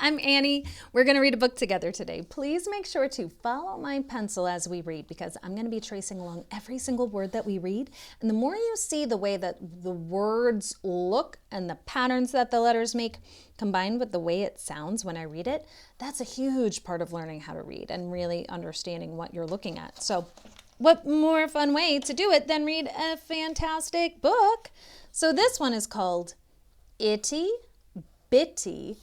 I'm Annie. We're going to read a book together today. Please make sure to follow my pencil as we read because I'm going to be tracing along every single word that we read. And the more you see the way that the words look and the patterns that the letters make combined with the way it sounds when I read it, that's a huge part of learning how to read and really understanding what you're looking at. So what more fun way to do it than read a fantastic book? So this one is called Itty, Bitty,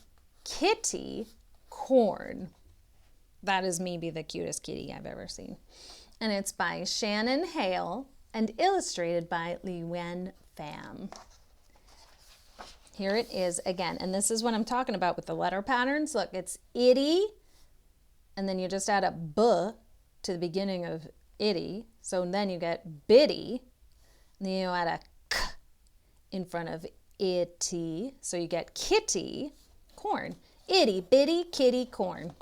Kitty, Corn. That is maybe the cutest kitty I've ever seen. And it's by Shannon, Hale and illustrated by Wen Pham. Here it is again. And this is what I'm talking about with the letter patterns. Look, it's itty, and then you just add a b to the beginning of itty. So then you get bitty, and then you add a k in front of itty. So you get kitty, corn. Itty, bitty, kitty, corn.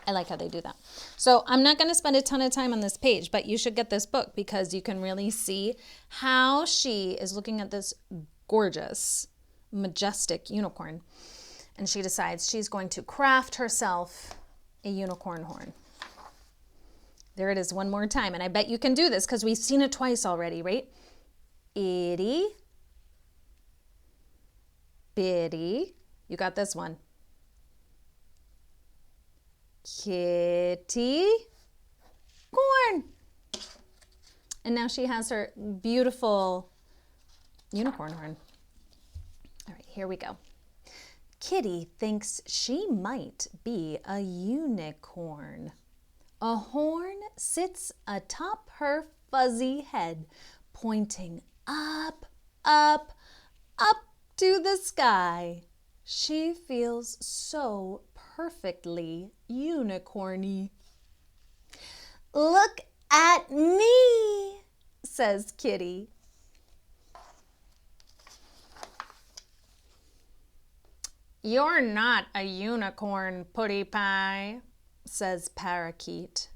I like how they do that. So I'm not going to spend a ton of time on this page, but you should get this book because you can really see how she is looking at this gorgeous, majestic unicorn. And she decides she's going to craft herself a unicorn horn. There it is one more time. And I bet you can do this because we've seen it twice already, right? Itty, bitty. You got this one. Kitty, corn. And now she has her beautiful unicorn horn. All right, here we go. Kitty thinks she might be a unicorn. A horn sits atop her fuzzy head, pointing up, up, up to the sky. She feels so perfectly unicorny. Look at me, says Kitty. You're not a unicorn, Putty Pie, says Parakeet.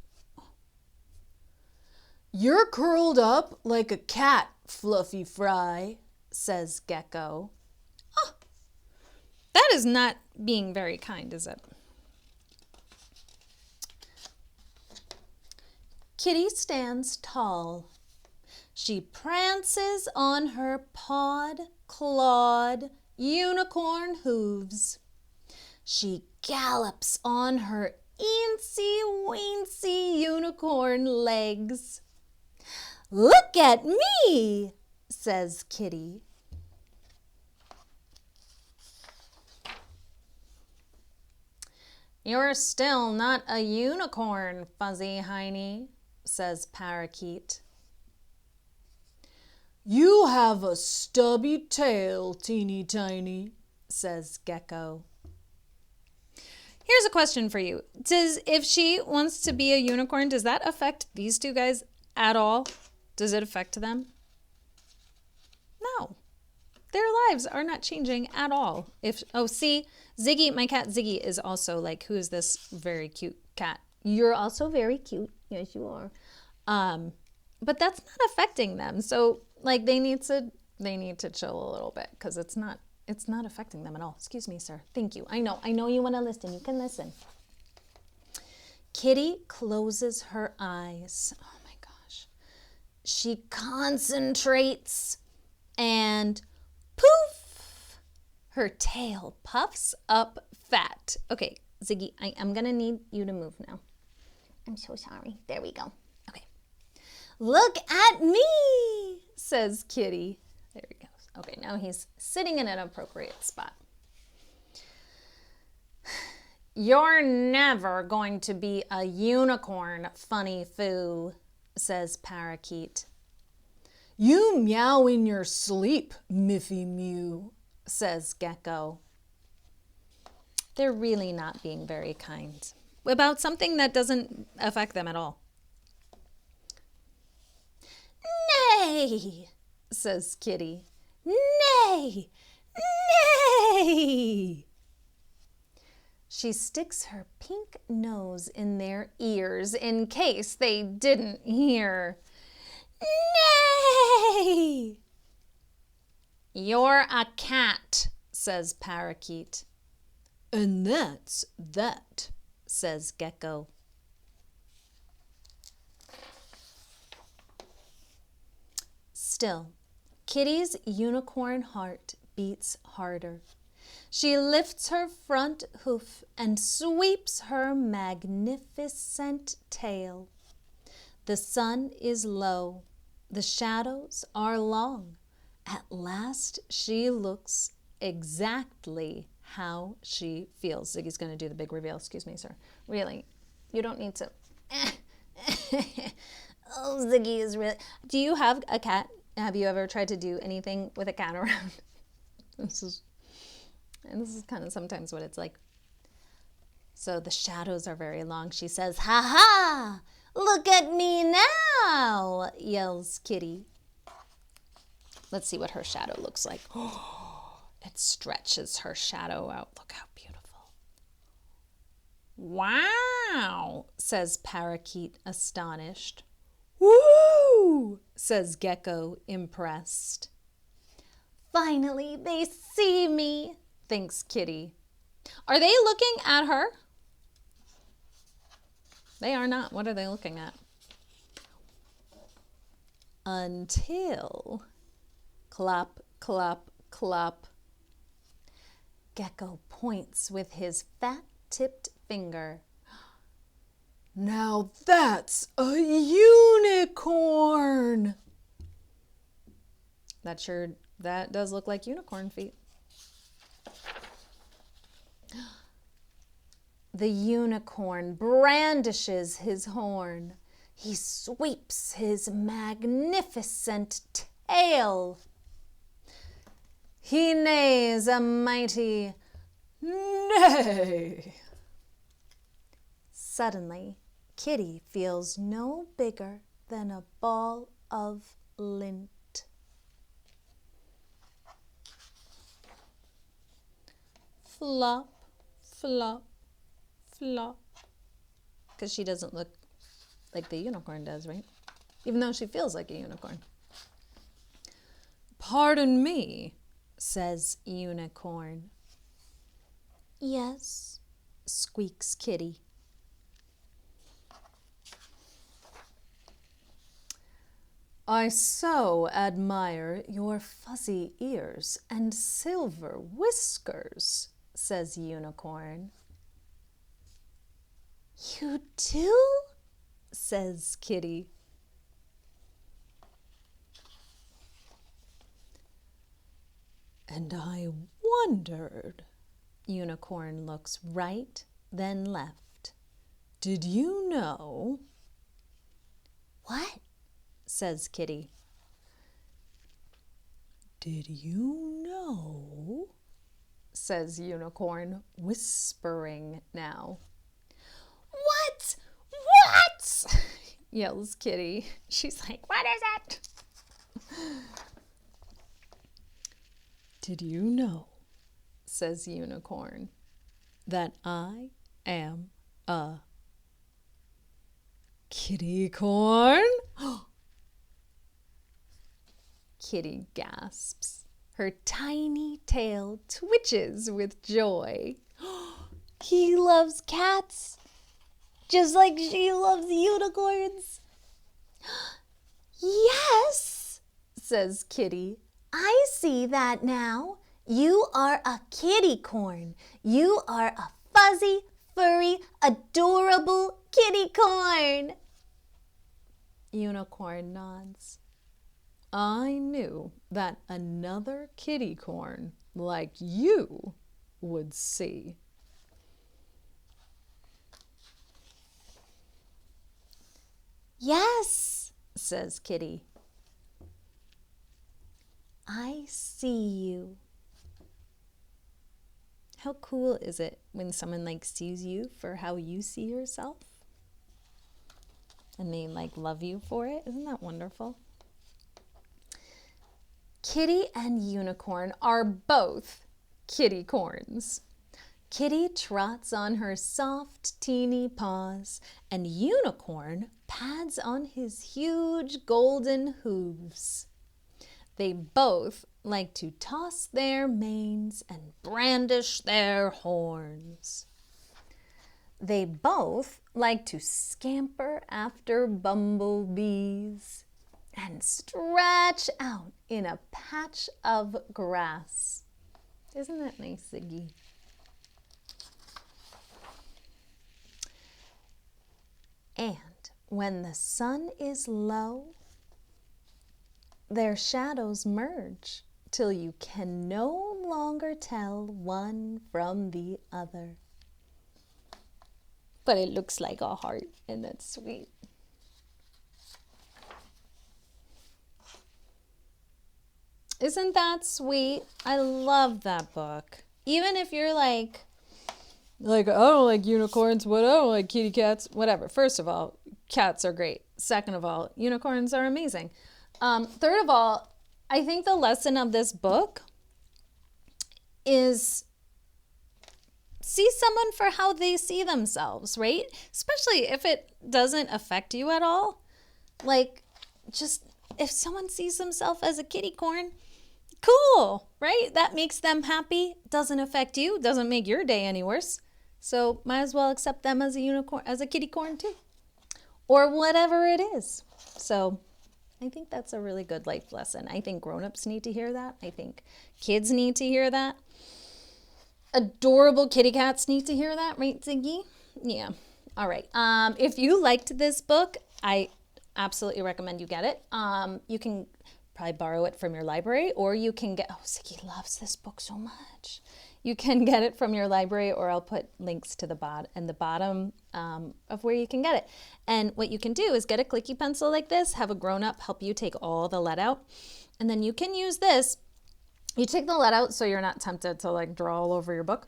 You're curled up like a cat, Fluffy Fry, says Gecko. Oh, that is not being very kind, is it? Kitty stands tall. She prances on her pawed-clawed unicorn hooves. She gallops on her eensy-weensy unicorn legs. Look at me, says Kitty. You're still not a unicorn, Fuzzy Hiney, says Parakeet. You have a stubby tail, Teeny Tiny, says Gecko. Here's a question for you. If she wants to be a unicorn, does that affect these two guys at all? Does it affect them? No. Their lives are not changing at all. See, Ziggy, my cat Ziggy is also like, who is this very cute cat? You're also very cute. Yes, you are. But that's not affecting them. So like they need to chill a little bit because it's not affecting them at all. Excuse me, sir. Thank you. I know you want to listen. You can listen. Kitty closes her eyes. Oh my gosh. She concentrates and poof, her tail puffs up fat. Okay, Ziggy, I am going to need you to move now. I'm so sorry. There we go. Okay. Look at me, says Kitty. There he goes. Okay, now he's sitting in an appropriate spot. You're never going to be a unicorn, Funny Foo, says Parakeet. You meow in your sleep, Miffy Mew, says Gecko. They're really not being very kind about something that doesn't affect them at all. Nay, says Kitty. Nay, nay. She sticks her pink nose in their ears in case they didn't hear. Nay! You're a cat, says Parakeet. And that's that, says Gecko. Still, Kitty's unicorn heart beats harder. She lifts her front hoof and sweeps her magnificent tail. The sun is low. The shadows are long. At last she looks exactly how she feels. Ziggy's going to do the big reveal. Excuse me, sir. Really, you don't need to. Oh, Ziggy is really... Do you have a cat? Have you ever tried to do anything with a cat around? This is kind of sometimes what it's like. So the shadows are very long. She says, "Ha ha! Look at me now!" yells Kitty. Let's see what her shadow looks like. It stretches her shadow out. Look how beautiful. "Wow," says Parakeet, astonished. "Woo!" says Gecko, impressed. "Finally, they see me," thinks Kitty. Are they looking at her? They are not. What are they looking at? Until, clop, clop, clop, Gecko points with his fat-tipped finger. "Now that's a unicorn!" That does look like unicorn feet. The unicorn brandishes his horn. He sweeps his magnificent tail. He neighs a mighty neigh. Suddenly, Kitty feels no bigger than a ball of lint. Flop, flop, flop. Because she doesn't look like the unicorn does, right? Even though she feels like a unicorn. "Pardon me," says Unicorn. "Yes," squeaks Kitty. "I so admire your fuzzy ears and silver whiskers," says Unicorn. "You do?" says Kitty. "And I wondered," Unicorn looks right, then left. "Did you know?" "What?" says Kitty. "Did you know?" says Unicorn, whispering now. "What? What?" yells Kitty. She's like, "What is it?" "Did you know," says Unicorn, "that I am a kitty-corn?" Kitty gasps. Her tiny tail twitches with joy. He loves cats, just like she loves unicorns. "Yes," says Kitty. "I see that now. You are a kitty-corn. You are a fuzzy, furry, adorable kitty-corn." Unicorn nods. "I knew that another kitty-corn like you would see." "Yes," says Kitty. "I see you." How cool is it when someone sees you for how you see yourself? And they love you for it? Isn't that wonderful? Kitty and Unicorn are both kitty-corns. Kitty trots on her soft, teeny paws, and Unicorn pads on his huge golden hooves. They both like to toss their manes and brandish their horns. They both like to scamper after bumblebees and stretch out in a patch of grass. Isn't that nice, Ziggy? And when the sun is low, their shadows merge till you can no longer tell one from the other. But it looks like a heart, and that's sweet. Isn't that sweet? I love that book. Even if you're like, I don't like unicorns, I don't like kitty cats, whatever. First of all, cats are great. Second of all, unicorns are amazing. Third of all, I think the lesson of this book is see someone for how they see themselves, right? Especially if it doesn't affect you at all. Like, just if someone sees themselves as a kitty corn, cool, right? That makes them happy. Doesn't affect you. Doesn't make your day any worse. So might as well accept them as a unicorn, as a kitty corn too, or whatever it is. So I think that's a really good life lesson. I think grown-ups need to hear that. I think kids need to hear that. Adorable kitty cats need to hear that, right, Ziggy? Yeah. All right. If you liked this book, I absolutely recommend you get it. You can probably borrow it from your library, or you can get, oh, Ziggy loves this book so much. You can get it from your library, or I'll put links to the bottom of where you can get it. And what you can do is get a clicky pencil like this, have a grown-up help you take all the lead out, and then you can use this. You take the lead out so you're not tempted to like draw all over your book,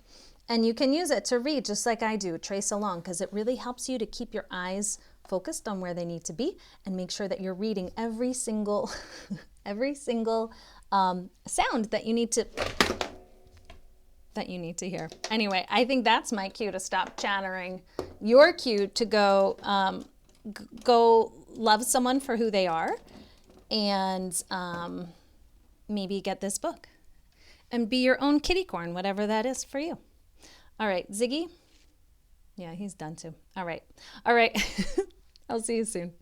and you can use it to read just like I do, trace along, because it really helps you to keep your eyes focused on where they need to be and make sure that you're reading every single sound that you need to hear. Anyway, I think that's my cue to stop chattering. Your cue to go love someone for who they are, and maybe get this book and be your own kitty corn, whatever that is for you. All right, Ziggy. Yeah, he's done too. All right. I'll see you soon.